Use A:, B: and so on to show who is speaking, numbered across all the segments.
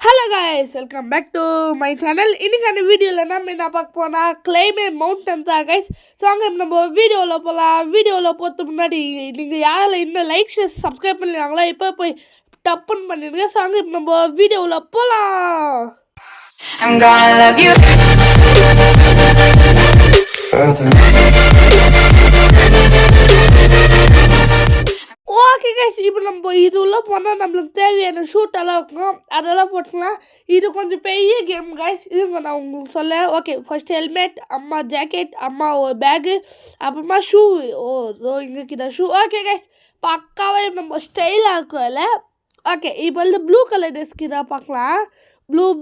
A: Hello guys, welcome back to my channel. இன்னைக்கான வீடியோவில் நம்ம என்ன பார்க்க போனால் கிளைமே மவுண்டன் தான் கைஸ். ஸோ அங்கே நம்ம வீடியோவில் போகலாம். வீடியோவில் போகிறதுக்கு முன்னாடி நீங்கள் யாரில் இன்னும் லைக் ஷேர் சப்ஸ்கிரைப் பண்ணிருக்காங்களா இப்போ போய் டப்புன்னு பண்ணிடுங்க. ஸோ அங்கே நம்ம வீடியோவில் போகலாம். ஓகே கைஸ், இப்போ நம்ம இது உள்ள போனால் நம்மளுக்கு தேவையான ஷூட்டெல்லாம் இருக்கும், அதெல்லாம் போட்டுக்கலாம். இது கொஞ்சம் பெரிய கேம் கைஸ், இதுங்க நான் உங்களுக்கு சொல்ல. ஓகே, ஃபர்ஸ்ட் ஹெல்மெட், அம்மா ஜாக்கெட், அம்மா ஒரு பேகு, அப்புறமா ஷூ. இங்கே கிட்ட ஷூ. ஓகே கைஸ், பக்காவே நம்ம ஸ்டைலாக இருக்கும்ல. ஓகே, இப்போ வந்து ப்ளூ கலர் ட்ரெஸ்க்கு தான் பார்க்கலாம்.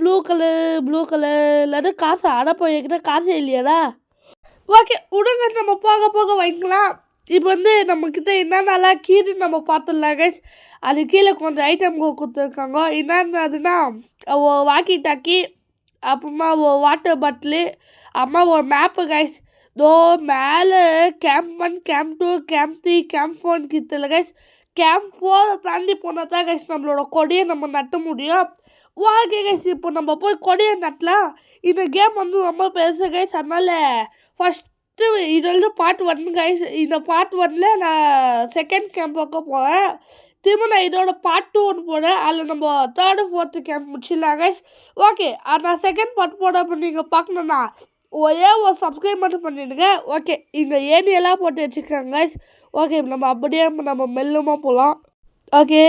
A: ப்ளூ கலர் காசு அடப்போ என்கிட்ட காசு இல்லையாடா. ஓகே விடுங்க, நம்ம போக வாங்கிக்கலாம். இப்போ வந்து நம்மக்கிட்ட என்னென்னலாம் கீழே நம்ம பார்த்துடலாம் கைஸ். அது கீழே கொஞ்சம் ஐட்டம் கொடுத்துருக்காங்க. என்னென்னதுன்னா வாக்கி டாக்கி, அப்புறமா வாட்டர் பாட்டிலு, அம்மா ஒரு மேப்பு கைஸ். மேலே கேம்ப் 1, கேம்ப் 2, கேம்ப் 3, கேம்ப் 4 கிட்டல கைஸ். கேம்ப் 4 தாண்டி போனால் தான் கைஸ் நம்மளோட கொடியை நம்ம நட்ட முடியும். ஓகே கைஸ், இப்போ நம்ம போய் கொடியை நட்டலாம். இந்த கேம் வந்து ரொம்ப பெருசு கைஸ். அதனால் ஃபஸ்ட்டு இது வந்து பார்ட் 1 கைஸ். இந்த பார்ட் 1ல் நான் செகண்ட் கேம்ப் பக்க போகிறேன். திரும்ப நான் இதோட பார்ட் 2 ஒன்று போனேன். அதில் நம்ம 3rd 4th கேம்ப் முடிச்சிடலாம் கைஸ். ஓகே, நான் செகண்ட் பார்ட் போட நீங்கள் பார்க்கணுன்னா ஒரே ஒரு சப்ஸ்கிரைப் மட்டும் பண்ணிடுங்க. ஓகே, இங்கே ஏனியெல்லாம் போட்டு வச்சுருக்காங்க கைஸ். ஓகே, நம்ம அப்படியே நம்ம மெல்லுமா போகலாம். ஓகே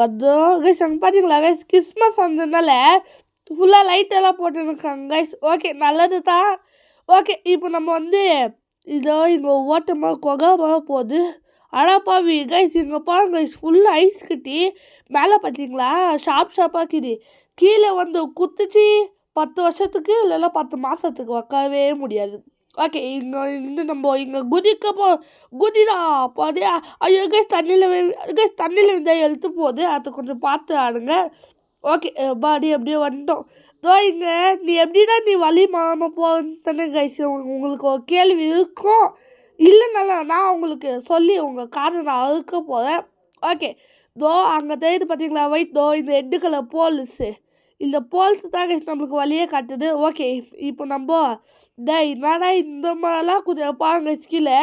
A: பத்திரம் கைஸ். அங்கே பார்த்தீங்களா கைஸ், கிறிஸ்மஸ் வந்ததுனால ஃபுல்லாக லைட்டெல்லாம் போட்டுருக்காங்க கைஸ். ஓகே, நல்லது தான். ஓகே, இப்போ நம்ம வந்து இதோ இங்கே ஓட்டமாக கொகாமல் போகுது. அடாப்பாவி கைஸ், இங்கே பாருங்க கைஸ், ஃபுல்லாக ஐஸ் கட்டி மேலே பார்த்தீங்களா ஷாப்பாக்குது. கீழே வந்து குத்துச்சு 10 வருஷத்துக்கு இல்லைன்னா 10 மாதத்துக்கு வைக்கவே முடியாது. ஓகே, இங்கே நம்ம இங்கே குதிடா பாடியா. ஐயோ கைஸ், தண்ணியில் இருந்தால் எழுத்து போகுது, அதை கொஞ்சம் பார்த்து ஆடுங்க. ஓகே பாடி அப்படியே வந்துட்டோம். இங்கே நீ எப்படின்னா நீ வழி மாறாமல் போகிறேன்னு கைஸ் உங்களுக்கு ஒரு கேள்வி இருக்கும். இல்லைனால நான் உங்களுக்கு சொல்லி உங்கள் காரை நான் அறுக்க போகிறேன். ஓகே, அங்கே தெரியுது பார்த்தீங்களா ஒயிட். இந்த ரெட்டு கலர் போல்ஸு, இந்த போல்ஸ் தான் கைஸ் நம்மளுக்கு வழியே காட்டுது. ஓகே, இப்போ நம்ம என்னடா இந்த மாதிரிலாம் கொஞ்சம் பாருங்க கீழே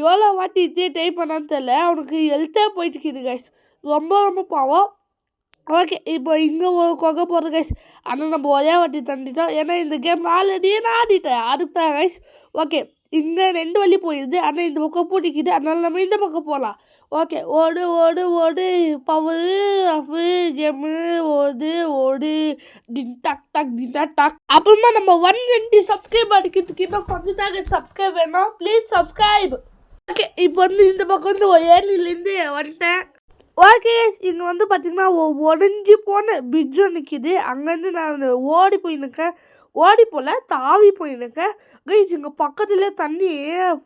A: எவ்வளோ வாட்டி இதே டைப் பண்ணான்னு தெரியல, அவனுக்கு ஹெல்த்தே போயிட்டுக்குது கைஸ். ரொம்ப பாவம். ஓகே, இப்போ இங்கே ஒரு கொகை போகிறது கைஸ். ஆனால் நம்ம ஒரே வாட்டி தண்டிட்டோம், ஏன்னா இந்த கேம் ஆல்ரெடியே நான் ஆடிட்டேன், அதுக்கு தான் கைஸ். ஓகே, இங்கே 2 வழி போயிடுது, ஆனால் இந்த பக்கம் பூட்டிக்குது, அதனால நம்ம இந்த பக்கம் போகலாம். ஓகே, ஓடு பவரு அஃபு கேமு ஓடு டின் டாக். அப்புறமா நம்ம 120 சப்ஸ்கிரைப் அடிக்கிறதுக்கு இன்னும் கொஞ்சம் தாங்க சப்ஸ்கிரைப் வேணும். Please subscribe. ஓகே, இப்போ வந்து இந்த பக்கம் வந்து ஒரு ஏரியிலேருந்து வந்துட்டேன். ஓகே, இங்கே வந்து பார்த்திங்கன்னா உடஞ்சி போன பிரிட்ஜு நிற்கிது. அங்கேருந்து நான் ஓடி போகல, தாவி போயிருக்கேன் கைஸ். இங்கே பக்கத்துலேயே தண்ணி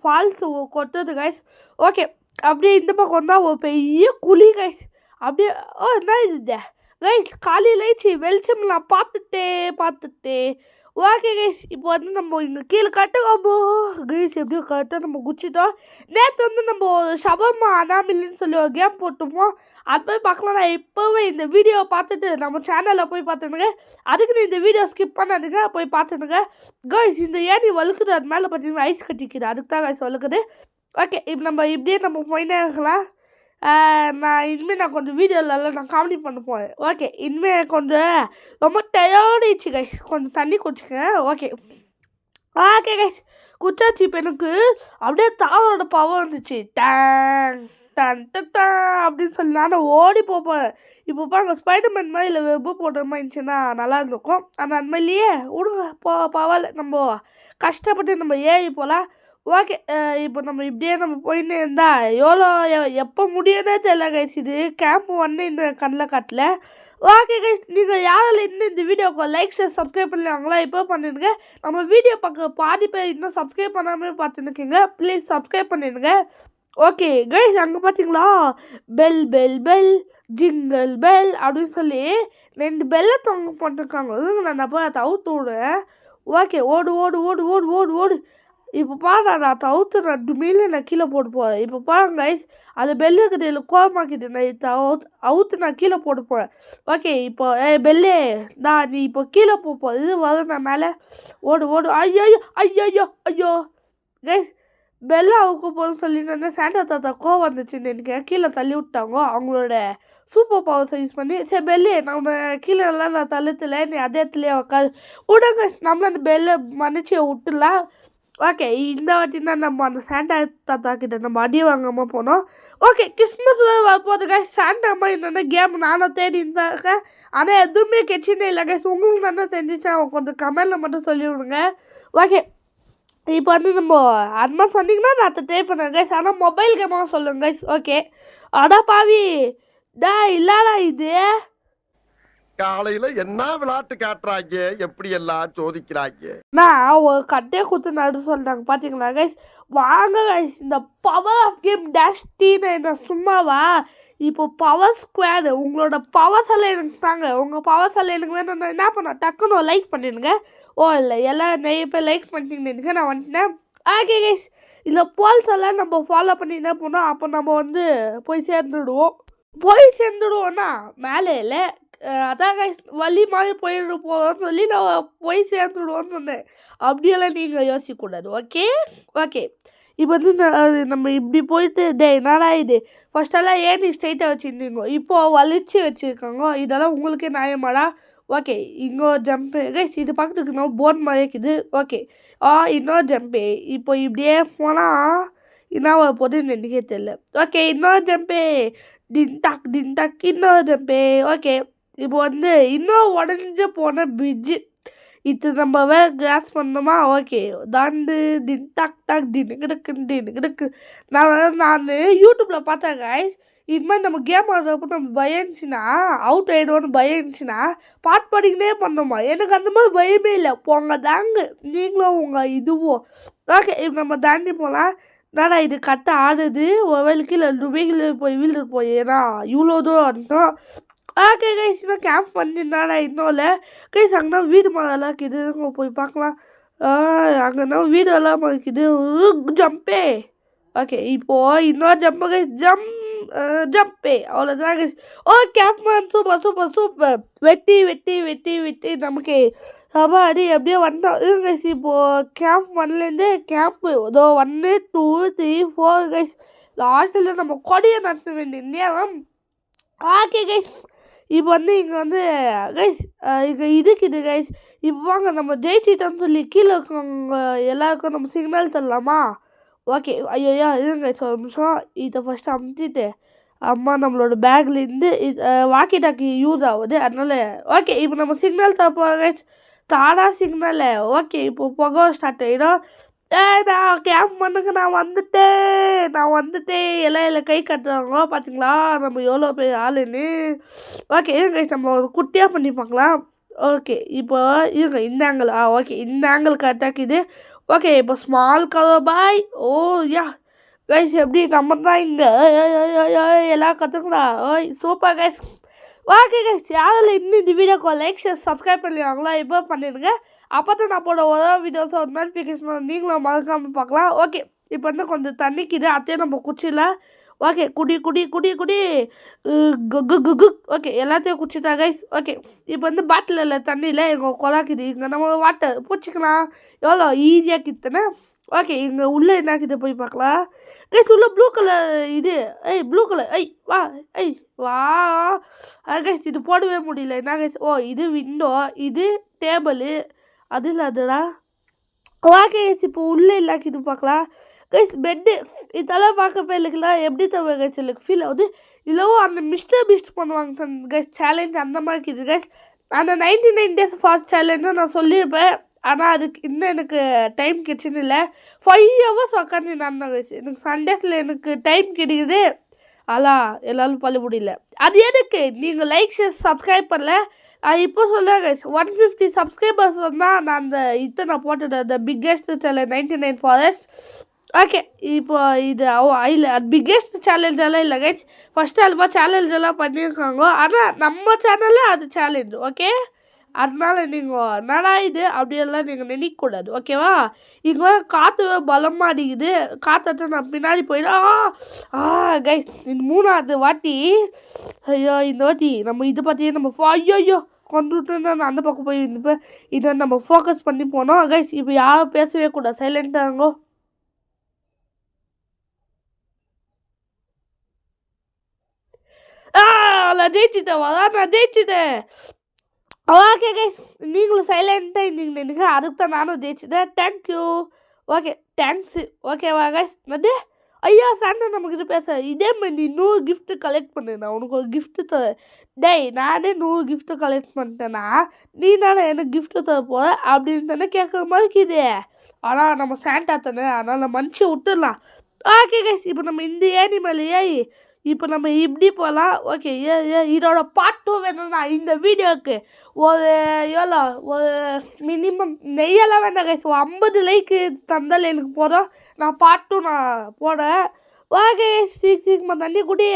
A: ஃபால்ஸ் கொட்டுறது கைஸ். ஓகே, அப்படியே இந்த பக்கம் வந்தால் ஒரு பெரிய குழி கைஸ். அப்படியே என்ன இது கைஸ், காலையில் வெளிச்சம்லாம் பார்த்துட்டே. ஓகே கைஸ், இப்போ வந்து நம்ம இங்கே கீழே கட்டுக்கோம்போ கைஸ். எப்படியோ கரெக்டாக நம்ம குச்சிட்டோம். நேற்று வந்து நம்ம ஷவர்மா அனாமில்னு சொல்லி ஒரு கேம் போட்டுப்போம், அது போய் பார்க்கலாம். நான் இப்போவே இந்த வீடியோவை பார்த்துட்டு நம்ம சேனலில் போய் பார்த்துனுங்க. அதுக்கு நீ இந்த வீடியோ ஸ்கிப் பண்ணாதுங்க, போய் பார்த்துனுங்க கைஸ். இந்த ஏணி வழுக்குது, அது மேலே பார்த்தீங்கன்னா ஐஸ் கட்டிக்குது, அதுக்கு தான் கைஸ் வழுக்குது. ஓகே, இப்போ நம்ம இப்படியே நம்ம போயினே இருக்கலாம். நான் கொஞ்சம் வீடியோவில் நான் காமெடி பண்ண போகிறேன். ஓகே, இனிமேல் கொஞ்சம் ரொம்ப டயர்டாகிடுச்சு கைஸ், கொஞ்சம் தண்ணி குடிச்சுக்கேன். Okay guys, குச்சாச்சு. இப்போ எனக்கு அப்படியே தாரோட பவர் வந்துச்சு. டன் அப்படின்னு சொல்லி நான் ஓடி போப்பேன். இப்போ பாருங்க, ஸ்பைடர்மேன் மாதிரி இல்லை வெப்பு போடுற மாதிரி இருந்துச்சுன்னா நல்லா இருந்திருக்கும். ஆனால் அந்த மாதிரியே விடுங்க, பரவாயில்ல, நம்ம கஷ்டப்பட்டு நம்ம ஏறி போகலாம். ஓகே, இப்போ நம்ம இப்படியே நம்ம போயின்னு இருந்தால் எப்போ முடியும்னே தெரியல கைஸ். இது கேம்ப் 1 இந்த கண்ணில் காட்டல. ஓகே கைஸ், நீங்கள் யாரால் இன்னும் இந்த வீடியோக்கு லைக் ஷேர் சப்ஸ்கிரைப் பண்ணுவாங்களா இப்போ பண்ணிடுங்க. நம்ம வீடியோ பார்க்க பாதி பேர் இன்னும் சப்ஸ்கிரைப் பண்ணாமல் பார்த்துருக்கீங்க, ப்ளீஸ் சப்ஸ்கிரைப் பண்ணிடுங்க. ஓகே கைஸ், அங்கே பார்த்தீங்களா பெல் ஜிங்கல் பெல் அப்படின்னு சொல்லி 2 பெல்லை தொங்க போட்டிருக்காங்க. நான் போய் அதை அவுத்து விடுறேன். ஓகே, ஓடு இப்போ பாரு நான் தவுத்துறேன் மேலே நான் கீழே போட்டு போகிறேன். இப்போ பாருங்க கைஸ், அது பெல்லு இருக்குது இல்லை கோவமாக்குது. நான் அவுத்து நான் கீழே போட்டு போகிறேன். ஓகே இப்போ பெல்லே நான் நீ இப்போ கீழே இது வரும் நான் மேலே ஓடு ஓடு. ஐயோ ஐயோ ஐயோ ஐயோ கைஸ், பெல்லா அவுக்க போகிறேன்னு சொல்லியிருந்தேன். சாண்டா தாத்தா கோவம் வந்துச்சுன்னு எனக்கு கீழே தள்ளி விட்டாங்க அவங்களோட சூப்பர் பவர்ஸை யூஸ் பண்ணி. சரி பெல்லு நம்ம கீழே எல்லாம் நான் தள்ளுத்துல நீ அதே இடத்துலையே உட்காது விடுங்க. நம்மள அந்த பெல்லை மன்னிச்சு விட்டுலாம். ஓகே இந்த வாட்டி தான் நம்ம அந்த சாண்டா தாத்தா கிட்ட நம்ம அடி வாங்காமல் போனோம். ஓகே கிறிஸ்மஸ் வரப்போது கைஸ். சாண்டா அம்மா என்னென்ன கேம் நானும் தேடி இருந்தாங்க, ஆனால் எதுவுமே கெச்சினே இல்லை கைஸ். உங்களுக்கு தானே தெரிஞ்சிச்சு அவங்க கொஞ்சம் கமெண்டில் மட்டும் சொல்லி விடுங்க. ஓகே இப்போ வந்து நம்ம அம்மா சொன்னீங்கன்னா நான் அதை ட்ரை பண்ணேன் கைஸ், ஆனால் மொபைல் கேமாக சொல்லுங்க கைஸ். ஓகே அடா பாவி டா இல்லாடா இது
B: காலையில என்ன விளையாட்டு காட்டுறாங்க, எப்படி எல்லாம் சோதிக்கிறாங்க.
A: நான் ஒரு கட்டையை கொடுத்து நடு சொல்கிறாங்க பார்த்தீங்களா கைஸ். வாங்க கைஸ், இந்த பவர் ஆஃப் கேம் -T என்ன சும்மாவா? இப்போ பவர் ஸ்குவாடு உங்களோட பவர்ஸ் எல்லாம் எனக்கு தாங்க. உங்கள் பவர்ஸ் எல்லாம் எனக்கு வேணும். என்ன பண்ண டக்குன்னு லைக் பண்ணிடுங்க. ஓ இல்லை எல்லாம் நிறைய பேர் லைக் பண்ணிட்டீங்கன்னு நான் வந்துட்டேன். ஓகே கைஸ், இதில் போல்ஸ் எல்லாம் நம்ம ஃபாலோ பண்ணி என்ன பண்ணோம், அப்போ நம்ம வந்து போய் சேர்ந்துடுவோம்னா மேலே இல்லை அதான் கைஸ் வழி மாதிரி போயிட்டு போவோம்னு சொல்லி நான் போய் சேர்ந்துடுவோன்னு சொன்னேன். அப்படியெல்லாம் நீங்கள் யோசிக்கக்கூடாது. ஓகே ஓகே இப்போ வந்து நம்ம இப்படி போயிட்டு என்னடா இது ஃபஸ்ட்டெல்லாம் ஏன் நீ ஸ்ட்ரைட்டாக வச்சுருந்தீங்க, இப்போது வலிச்சு வச்சுருக்காங்க. இதெல்லாம் உங்களுக்கே நியாயமாடா? ஓகே இன்னொரு ஜம்ப்பு கைஸ், இது பக்கத்துக்கு நம்ம போர்ட் மாதிரி இருக்குது. ஓகே இன்னொரு ஜம்ப்பு. இப்போ இப்படியே போனால் என்ன போதுன்னு எனக்கே தெரியல. ஓகே இன்னொரு ஜம்ப்பு டின் டாக் இன்னொரு ஜம்ப்பு. ஓகே இப்போ வந்து இன்னும் உடஞ்சி போன பிரிட்ஜு இது நம்ம வேறு கிராஸ் பண்ணோமா? ஓகே தாண்டு டின் டாக் டின்னு கிடக்கு. நான் யூடியூப்பில் பார்த்தேன் கைஸ், இது மாதிரி நம்ம கேம் ஆடுறப்போ நம்ம பயம் இருந்துச்சுன்னா அவுட் ஆகிடுவோன்னு பயம் இருந்துச்சுன்னா பாட்டு பாடிக்கினே பண்ணோமா. எனக்கு அந்த மாதிரி பயமே இல்லை. போங்க தாங்க நீங்களும் உங்கள் இதுவோ. ஓகே இப்போ நம்ம தாண்டி போகலாம். என்னடா இது கட்ட ஆடுது ஒரு வேலை கீழே போய் வீழ்ந்துட்டு போய் ஏன்னா இவ்வளோ தூரம் இருந்தோம். ஓகே கைஸ் இன்னும் கேம்ப் பண்ணிருந்தாடா இன்னும் இல்லை கைஸ். அங்கேனா வீடு மரம் இருக்குது, போய் பார்க்கலாம். அங்கேனா வீடு எல்லாம் இருக்குது. ஜம்பே. ஓகே இப்போது இன்னொரு ஜம்பு கைஸ் ஜம்பே அவ்வளோதான் கைஸ். ஓ கேம்ப் மேன் சூப்பர் வெட்டி நமக்கு அடி அப்படியே வந்தோம் கைஸ். இப்போது கேம்ப் 1லேருந்து கேம்ப்பு ஏதோ 1 2 3 4 கைஸ். லாஸ்ட்டில் நம்ம கொடியை நடத்த வேண்டிய நேரம். ஓகே கைஸ் இப்போ வந்து இங்கே வந்து கைஸ் இங்கே இருக்குது கைஸ். இப்போ வாங்க நம்ம ஜெயிச்சிட்டோன்னு சொல்லி கீழே இருக்கவங்க எல்லாருக்கும் நம்ம சிக்னல் தரலாமா? ஓகே ஐயோ இருங்க ஒரு நிமிஷம். இதை ஃபஸ்ட்டு அமுத்திட்டு அம்மா நம்மளோட பேக்லேருந்து வாக்கி டாக்கி யூஸ் ஆகுது அதனால். ஓகே இப்போ நம்ம சிக்னல் தரப்போம் கைஸ். தாடா சிக்னலு. ஓகே இப்போ புகை ஸ்டார்ட் ஆகிடும். நான் கேம்ப் பண்ணுங்க நான் வந்துட்டேன் எல்லாம் இல்லை கை கட்டுறாங்க பார்த்தீங்களா நம்ம எவ்வளோ பெரிய ஆளுன்னு. ஓகே கைஸ் நம்ம ஒரு குட்டியாக பண்ணி பார்க்கலாம். ஓகே இப்போ இருங்க இந்த ஆங்கிள். ஓகே இந்த ஆங்கிள் கரெக்டாக இது. ஓகே இப்போ ஸ்மால் கவர் பாய். ஓ யா கைஸ் எப்படி நம்ம தான் இங்கே எல்லாம் கற்றுக்குறா. ஓய் சூப்பர் கைஸ். ஓகே கைஸ் யாரில் இன்னும் இந்த வீடியோக்கு லைக் ஷேர் சப்ஸ்கிரைப் பண்ணிடுவாங்களா இப்போ பண்ணிடுங்க. அப்போ தான் நான் போட ஒரு வீடியோஸை ஒரு நோட்டிஃபிகேஷன் நீங்களும் மறக்காமல் பார்க்கலாம். ஓகே இப்போ வந்து கொஞ்சம் தண்ணிக்குது அத்தையும் நம்ம குச்சியில். ஓகே குடி ஓகே எல்லாத்தையும் குடிச்சிட்டா கைஸ். ஓகே இப்போ வந்து பாட்டிலில் தண்ணியில் எங்கள் குழாக்குது. இங்கே நம்ம வாட்டர் பூச்சிக்கலாம் எவ்வளோ ஈஸியாக கித்தனே. ஓகே இங்கே உள்ளே என்ன கிட்ட போய் பார்க்கலாம் கைஸ். உள்ள ப்ளூ கலர் இது ப்ளூ கலர் வா கைஸ் இது போடவே முடியல என்ன கைஸ். ஓ இது விண்டோ இது டேபிளு அது இல்லாதடா. ஓகே கைஸ் இப்போ உள்ளே இல்லாக்கிது பார்க்கலாம் கைஸ். பெட்டு இதெல்லாம் பார்க்க இல்லைங்களா எப்படி தவிர கைஸ் எனக்கு ஃபீல் ஆகுது. இல்லவோ அந்த மிஸ்டர் பீஸ்ட் பண்ணுவாங்க கைஸ் சேலஞ்ச் அந்த மாதிரி இருக்குது கைஸ். அந்த 99 days ஃபாஸ்ட் சேலஞ்சும் நான் சொல்லியிருப்பேன், ஆனால் அதுக்கு இன்னும் எனக்கு டைம் கிடச்சுன்னு இல்லை. 5 hours உட்காந்து நான் கைஸ். எனக்கு சண்டேஸில் எனக்கு டைம் கிடைக்குது. எல்லாரும் பண்ண முடியல. அது எதுக்கு நீங்கள் லைக் ஷேர் சப்ஸ்கிரைப் பண்ணல. இப்போ சொல்ல கைஸ் 150 சப்ஸ்கிரைபர்ஸ் வந்தால் நான் அந்த நான் போட்டுட்டேன் the biggest challenge 99 forest. Okay இப்போ இது இல்லை அது பிக்கெஸ்ட் சேலஞ்ச் எல்லாம் இல்லை கைஸ். ஃபஸ்ட் ஆல்பா சேலஞ்ச் எல்லாம் பண்ணியிருக்காங்க, ஆனால் நம்ம சேனலில் அது சேலஞ்ச். ஓகே அதனால நீங்கள் என்னடா இது அப்படியெல்லாம் நீங்கள் நினைக்கக்கூடாது ஓகேவா. இங்கே காற்று பலமாக அடிக்குது, காற்றாட்ட நான் பின்னாடி போயிடும். கைஸ் இந்த 3வது வாட்டி ஐயோ இந்த வாட்டி நம்ம இதை பற்றியே நம்ம ஐயோ கொண்டுட்டு நான் அந்த பக்கம் போய் இருந்துப்பேன். இதை நம்ம ஃபோக்கஸ் பண்ணி போனோம் கைஸ். இப்போ யாரும் பேசவே கூடாது, சைலண்டாக இருங்கோ. நான் ஜெயிச்சிட்டேன். ஓகே கைஸ் நீங்களும் சைலண்ட்டாக இருந்தீங்க நினைக்க, அதுக்கு தான் நானும் ஜெயிச்சிட்டேன். தேங்க்யூ. Okay thanks. ஓகேவா கைஸ். அது ஐயா சாண்டா நம்மக்கிட்ட பேச இதே மாதிரி நீ 100 கிஃப்ட்டு கலெக்ட் பண்ணு, நான் உனக்கு ஒரு கிஃப்ட்டு தரேன். டேய் நானே 100 கிஃப்ட்டு கலெக்ட் பண்ணிட்டேன்னா நீ நானே எனக்கு கிஃப்ட்டு தர போகிற அப்படின்னு தானே கேட்குற மாதிரி இருக்குது. ஆனால் நம்ம சாண்டா தானே, அதனால் மனுஷன் விட்டுடலாம். ஓகே கைஸ் இப்போ நம்ம இந்த ஏனிமல் ஏறி இப்போ நம்ம இப்படி போகலாம். ஓகே இதோட பார்ட் 2 வேணும்னா இந்த வீடியோவுக்கு ஒரு எவ்வளோ ஒரு மினிமம் நெய்யெல்லாம் வேண்டாம் கைஸ், ஒரு 50 லைக்கு தந்தால் எனக்கு போதும். நான் பார்ட் 2 நான் போடுறேன். ஓகே சீக்கிரமாக தண்ணி குடி.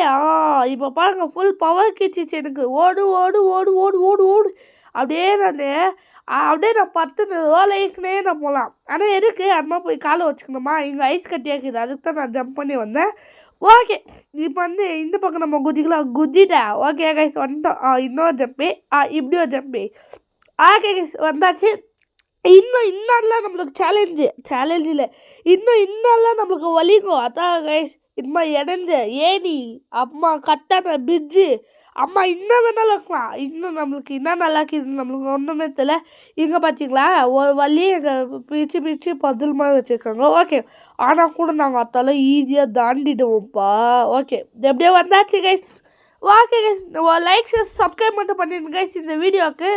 A: இப்போ பாருங்கள் ஃபுல் பவர் கிச்சிச்சு எனக்கு. ஓடு ஓடு ஓடு ஓடு ஓடு ஓடு அப்படியே நான் 10 லைக்னே நான் போகலாம். ஆனால் எதுக்கு அதுமா போய் காலை வச்சுக்கணுமா, இங்கே ஐஸ் கட்டியாக்குது, அதுக்கு தான் நான் ஜம்ப் பண்ணி வந்தேன். ஓகே இப்போ இந்த பக்கம் நம்ம குதிக்கலாம். குதிடா. ஓகே கைஸ் வந்துட்டோம். இன்னொரு ஜம்பி, இப்படி ஒரு ஜம்பி. ஓகே கைஸ் வந்தாச்சு. இன்னும் நம்மளுக்கு சேலஞ்சு இல்லை, இன்னும் நம்மளுக்கு வலிக்கும். அதான் கைஸ் இது மாதிரி இடைஞ்ச ஏணி, அம்மா கட்டான பிரிட்ஜு, அம்மா இன்னும் வேணாலும் இருக்கலாம். இன்னும் நம்மளுக்கு இன்னும் நல்லா இருக்குது, நம்மளுக்கு ஒன்றுமே தெரியல. இங்கே பார்த்தீங்களா ஒரு வழி எங்கள் பிரித்து பசில் மாதிரி வச்சுருக்காங்க. ஓகே ஆனால் கூட நாங்கள் அத்தால ஈஸியாக தாண்டிடுவோம்ப்பா. ஓகே எப்படியோ வந்தாச்சு guys. Okay guys like subscribe மட்டும் பண்ணிடுங்க கைஸ் இந்த வீடியோவுக்கு.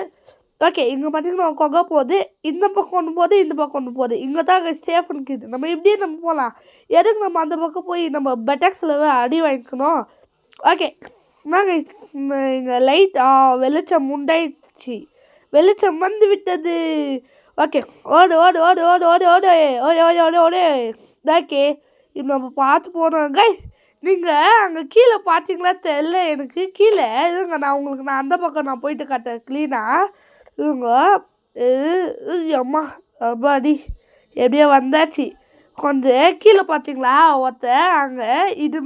A: ஓகே இங்கே பார்த்தீங்கன்னா கொகை போகுது, இந்த பக்கம் ஒன்று போகுது, இந்த பக்கம் ஒன்று போகுது. இங்கே தான் சேஃப் இருக்குது, நம்ம இப்படியே நம்ம போகலாம். எதுக்கு நம்ம அந்த பக்கம் போய் நம்ம பெட்டக்ஸில் அடி வாங்கிக்கணும். ஓகே நாங்கள் இங்கே லைட் வெளிச்சம் உண்டாயிடுச்சு, வெளிச்சம் வந்து விட்டது. ஓகே ஓடு ஓடு ஓடு ஓடு ஓடு ஓடு ஓடு ஓடு ஓடு ஓடு. ஓகே இப்போ நம்ம பார்த்து போகிறோம் கைஸ். நீங்கள் அங்கே கீழே பார்த்தீங்களா தெரியல எனக்கு, கீழே இருங்க நான் அந்த பக்கம் நான் போயிட்டு காட்டேன் க்ளீனாக இருங்க. அம்மா அப்பாடி எப்படியோ வந்தாச்சு. கொஞ்சம் கீழே பார்த்தீங்களா ஒருத்தன் அங்கே இது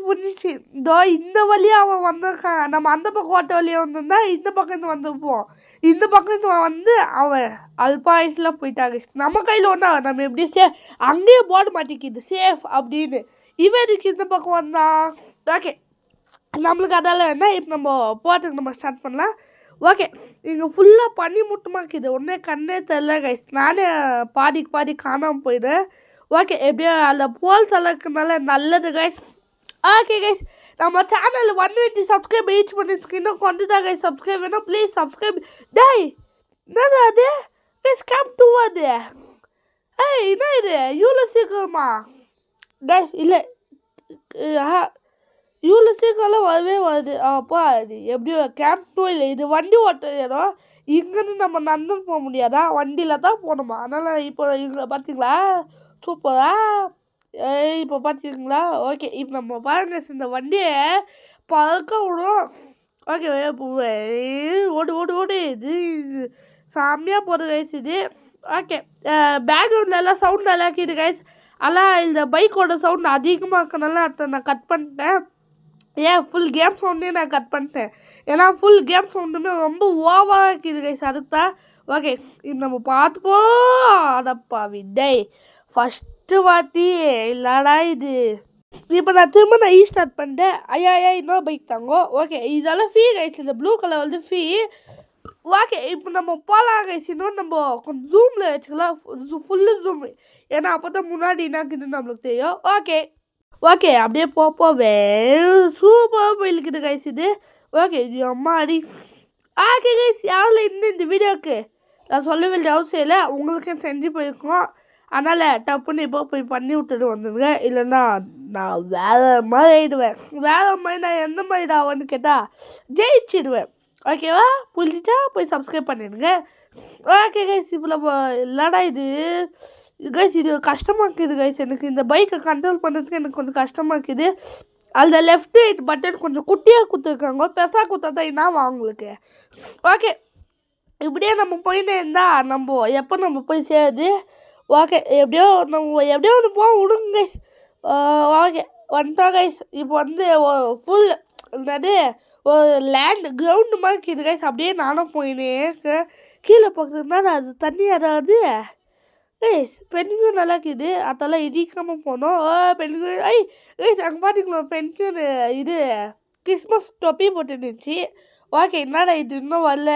A: புரிஞ்சிச்சு. இதோ இந்த வழியாக அவன் வந்திருக்கான். நம்ம அந்த பக்கம் ஓட்ட வழியாக வந்திருந்தா இந்த பக்கம் வந்துருப்போம். இந்த பக்கம் அவன் அல்பாயுஸில் போயிட்டாங்க. நம்ம கையில் ஒன்றா நம்ம எப்படி அங்கேயே போட மாட்டேங்குது சேஃப் அப்படின்னு. இவருக்கு இந்த பக்கம் வந்தான். ஓகே நம்மளுக்கு அதால் வேணால் இப்போ நம்ம போகிறதுக்கு நம்ம ஸ்டார்ட் பண்ணலாம். ஓகே இங்கே ஃபுல்லாக பண்ணி முட்டமாக இருக்குது, ஒன்றே கண்ணே தெரில கைஸ். நானே பாதி காணாமல் போயிடுறேன். ஓகே எப்படியோ அதில் போல்ஸ் அளவுக்குனால நல்லது கைஸ். ஓகே கைஸ் நம்ம சேனல் 120 சப்ஸ்கிரைப் ரீச் பண்ணிருக்கு. இன்னும் கொஞ்சம் தான் கைஸ் சப்ஸ்கிரைப் வேணும், ப்ளீஸ் சப்ஸ்கிரைப். டேய் என்னடா அது கைஸ் கேம்ப் 2 அது. என்ன இது இவ்வளோ சீக்கிரமா கைஸ்? இல்லை இவ்வளோ சீக்கிரம்லாம் வரவே வருது. அப்பா அது எப்படியோ கேம்ப் 2 இல்லை, இது வண்டி ஓட்டுறோம். இங்கேருந்து நம்ம நடந்து போக முடியாதா, வண்டியில் தான் போகணுமா. அதனால் இப்போ இங்கே பார்த்தீங்களா சூப்பரா இப்போ பார்த்தீங்களா. ஓகே இப்போ நம்ம பாருங்க இந்த வண்டியை பறக்க விடும். ஓகே ஓடு ஓடு ஓடு இது சாமியாக போகுது கைஸ் இது. ஓகே பேக்ரவுண்ட்லலாம் சவுண்ட் நல்லா இருக்குது கைஸ். ஆனால் இந்த பைக்கோட சவுண்ட் அதிகமாக இருக்கனால அதை நான் கட் பண்ணிட்டேன். ஃபுல் கேம் சவுண்டே நான் கட் பண்ணிட்டேன். ஏன்னா ஃபுல் கேம் சவுண்டுமே ரொம்ப ஓவராக இருக்குது கைஸ், அதுக்கு தான். ஓகே இப்போ நம்ம பார்த்துப்போம். அடப்பா விடை ஃபஸ்ட்டு வாட்டி இல்லடா இது. இப்போ நான் திரும்ப ஸ்டார்ட் பண்ணிட்டேன். ஐயா இன்னொரு பைக் தாங்கோ. ஓகே இதெல்லாம் ஃப்ரீ கைஸ், இந்த ப்ளூ கலர் வந்து ஃப்ரீ. ஓகே இப்போ நம்ம போகலாம் கைஸ். இன்னும் நம்ம கொஞ்சம் ஜூமில் வச்சுக்கலாம், ஃபுல்லு ஜூம். ஏன்னா அப்போ தான் முன்னாடி என்னாக்குதுன்னு நம்மளுக்கு தெரியும். ஓகே அப்படியே போவே சூப்பராக போயிருக்குது கைஸ் இது. ஓகே இது அம்மா அடி. ஓகே கைஸ் யாரில் இந்த வீடியோவுக்கு நான் சொல்ல வேண்டிய அவசியம் இல்லை, உங்களுக்கே செஞ்சு போயிருக்கோம். அதனால் டப்புன்னு இப்போ போய் பண்ணி விட்டுட்டு வந்துடுங்க, இல்லைன்னா நான் வேறு மாதிரி ஆகிடுவேன். வேறு மாதிரி நான் எந்த மாதிரி ஆகும்னு கேட்டால் ஜெயிச்சிடுவேன். ஓகேவா புரிஞ்சிச்சா? போய் சப்ஸ்கிரைப் பண்ணிடுங்க. ஓகே கைஸ் இப்போ நம்ம இல்லடா இது கைஸ் இது கஷ்டமாக இருக்குது கைஸ். எனக்கு இந்த பைக்கை கண்ட்ரோல் பண்ணுறதுக்கு எனக்கு கொஞ்சம் கஷ்டமாக இருக்குது. அதில் லெஃப்ட் ரைட் பட்டன் கொஞ்சம் குட்டியாக கொடுத்துருக்காங்க. பெருசாக கொடுத்தா தான் என்ன அவங்களுக்கு. ஓகே, இப்படியே நம்ம போயின்னு இருந்தால் எப்போ நம்ம போய் சேருது. ஓகே, எப்படியோ ஒன்று போக விடுங்க கைஸ். ஓகே, வந்துட்டோம் கைஸ். இப்போ வந்து ஃபுல் என்னது ஒரு லேண்ட் கிரவுண்டு மாதிரி இருக்குது கைஸ். அப்படியே நானும் போயினே இருக்கேன். கீழே பார்க்குறதுனால அது தண்ணி ஏறாது கைஸ். பெண்கள் நல்லா இருக்குது, அதெல்லாம் இடிக்காமல் போனோம். பெண்கள் கைஸ் அங்கே பார்த்தீங்களா பெண்கள் இது கிறிஸ்மஸ் தொப்பி போட்டுருந்துச்சு. ஓகே, என்னடா இது இன்னும் வரல,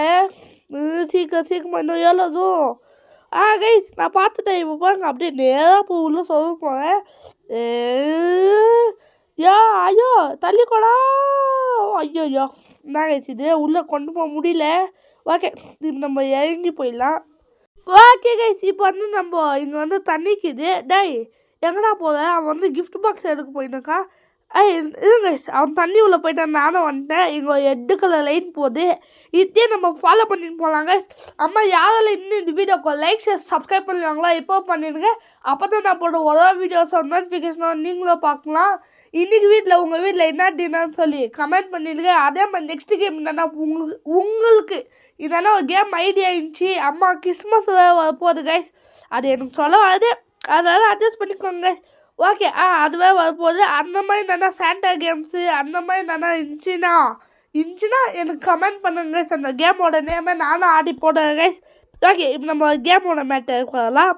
A: சீக்கிரமாக இன்னும் எவ்வளோதும். கைஸ் நான் பார்த்துட்டேன். இப்போ பாருங்க, அப்படியே நேராக போய் உள்ள சொல்ல போகிறேன். ஐயோ தள்ளிக்கோடா. ஐயோ என்ன கைஸ் இது உள்ளே கொண்டு போக முடியல. ஓகே, இப்போ நம்ம இறங்கி போயிடலாம். ஓகே கைஸ், இப்போ வந்து நம்ம இங்கே வந்து தண்ணிக்குது. டேய் எங்கடா போகிற? அவன் வந்து கிஃப்ட் பாக்ஸ் எடுக்க போயிட்டாக்கா. இது கைஸ் அவன் தண்ணி உள்ளே போயிட்டான். நானும் வந்துட்டேன். இங்கே ரெட்டு கலர் லைன் போகுது. இதே நம்ம ஃபாலோ பண்ணிட்டு போகலாங்க. அம்மா யாரால இன்னும் இந்த வீடியோக்கு லைக் ஷேர் சப்ஸ்கிரைப் பண்ணுவாங்களா இப்போ பண்ணிடுங்க. அப்போ தான் நான் போட ஒரு வீடியோஸ் நோட்டிஃபிகேஷன் நீங்களும் பார்க்கலாம். இன்றைக்கி உங்கள் வீட்டில் என்ன டின்னர்னு சொல்லி கமெண்ட் பண்ணிடுங்க. அதே மாதிரி நெக்ஸ்ட் கேம் என்னென்னா உங்களுக்கு இதெல்லாம் ஒரு கேம் ஐடியா இருந்துச்சு. அம்மா கிறிஸ்மஸ் வரப்போகுது கைஸ், அது எனக்கு சொல்ல வருது, அதனால் அட்ஜஸ்ட் பண்ணிக்கோங்க கைஸ். ஓகே, அதுவே வரப்போகுது. அந்த மாதிரி நல்லா சாண்டா கேம்ஸு அந்த மாதிரி நல்லா இருந்துச்சுன்னா எனக்கு கமெண்ட் பண்ணுங்க கைஸ். அந்த கேமோட நேமை நானும் ஆடி போடுறேன் கைஸ். ஓகே, இப்போ நம்ம கேமோட மேட்டர் வரலாம்.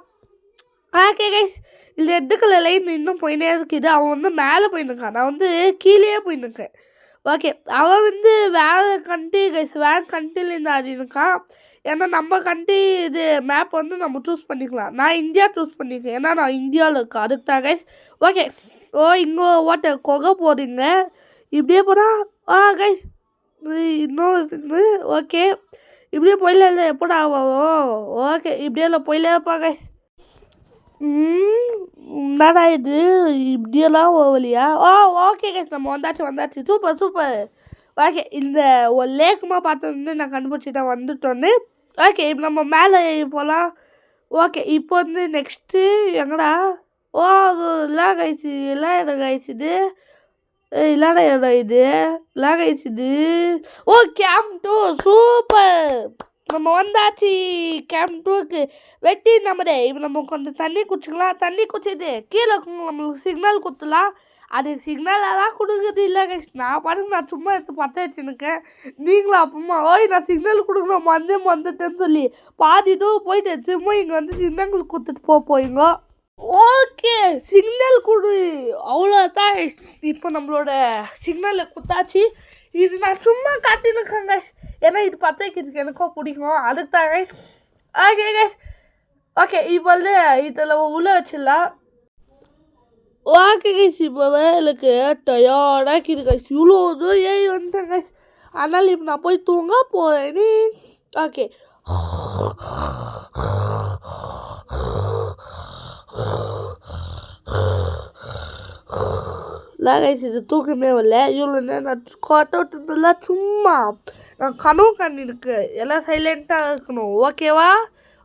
A: ஓகே கைஸ், இது ரெட்டு கலர் லைன் இன்னும் போயினே இருக்குது. அவன் வந்து மேலே போயின்னுக்கான், நான் வந்து கீழே போயின்னுக்கேன். ஓகே, அவன் வந்து வேறு கண்ட்ரி கைஸ், வேறு கண்ட்ரிலேருந்து ஆடினுக்கான். ஏன்னா நம்ம கண்ட்ரி இது மேப் வந்து நம்ம சூஸ் பண்ணிக்கலாம். நான் இந்தியா சூஸ் பண்ணிக்கிறேன், ஏன்னா நான் இந்தியாவில் இருக்கேன், அதுக்கு தான் கைஸ். ஓகே, இங்கே கொகை போடுங்க. இப்படியே போனால் கைஸ் இன்னொரு. ஓகே, இப்படியே போயிடல எப்படா வரும். ஓகே, இப்படியே போயிடலப்பா கைஸ். என்னடா இது இப்படியெல்லாம் ஓவலியா? ஓகே கைஸ், நம்ம வந்தாச்சு. சூப்பர். ஓகே, இந்த ஒரு லேக்குமா பார்த்தோன்னு நான் கண்டுபிடிச்சிட்டேன் வந்துட்டோன்னு. ஓகே, இப்போ நம்ம மேலே போகலாம். ஓகே, இப்போ வந்து நெக்ஸ்ட்டு எங்கடா? இல்லை கைஸ், இல்லை இடம் கைஸ் இது. இல்லாத இடம் இது, இல்லை கைஸ் இது. Camp 2 super. நம்ம வந்தாச்சு கேம்ப் 2க்கு. வெட்டி நம்மதே. இப்போ நம்ம கொஞ்சம் தண்ணி குடிச்சிக்கலாம். தண்ணி குடிச்சிட்டு கீழே நம்மளுக்கு சிக்னல் கொடுத்துலாம். அது சிக்னலெல்லாம் கொடுக்குறது இல்லை கைஸ். நான் பாருங்க, நான் சும்மா எடுத்து பற்ற வச்சுருக்கேன். நீங்களும் அப்பமா நான் சிக்னல் கொடுக்கணும் வந்துட்டேன்னு சொல்லி பாதி இதுவும் போயிட்டு திரும்ப இங்கே வந்து சிக்னல் கொடுத்துட்டு போயிங்க. ஓகே, சிக்னல் கொடு, அவ்வளோதான். இப்போ நம்மளோட சிக்னலை கொடுத்தாச்சு. இது நான் சும்மா காட்டினுக்கேன் கைஸ், ஏன்னா இது பற்ற வைக்கிறதுக்கு எனக்கும் பிடிக்கும், அதுக்கு தான் கைஸ். ஓகே கைஸ், ஓகே இப்போ வந்து இதில் உள்ளே வச்சிடலாம். ஓகே கைஸ், இப்போ எனக்கு டயர்டாக இருக்குது கைஸ். இவ்வளோ தூரம் ஏறி வந்துட்டேன் கைஸ். அதனால் இப்போ நான் போய் தூங்க போகிறேன். ஓகே, கைஸ் இது தூக்கமே வரல. இவ்வளோ நேரம் கோட்டை சும்மா நான் கனவு கண்டிருக்கு. எல்லாம் சைலண்ட்டாக இருக்கணும், ஓகேவா?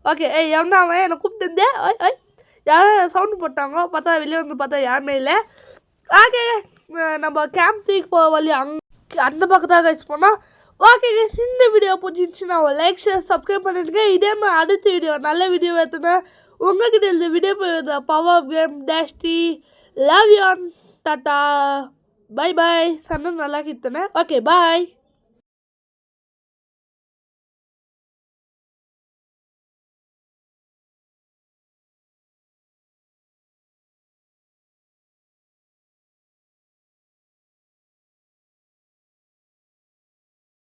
A: ஓகே, எவனா அவன் என்னை கூப்பிட்டுருந்தேன். யாரும் சவுண்டு போட்டாங்க, பார்த்தா வெளியே வந்து பார்த்தா யாருமே இல்லை. ஓகே கைஸ், நம்ம கேம்ப் 3 போக வழி அந்த பக்கத்தாக கைஸ் போனால். ஓகே கைஸ், இந்த வீடியோ பிடிச்சிருந்துச்சுன்னா லைக் ஷேர் சப்ஸ்கிரைப் பண்ணிட்டுங்க. இதே மாதிரி அடுத்த வீடியோ நல்ல வீடியோ எடுத்துனா உங்ககிட்ட இந்த வீடியோ போய் power of game -T love you and tata bye. சன்னு நல்லா கிட்டனே. Okay bye.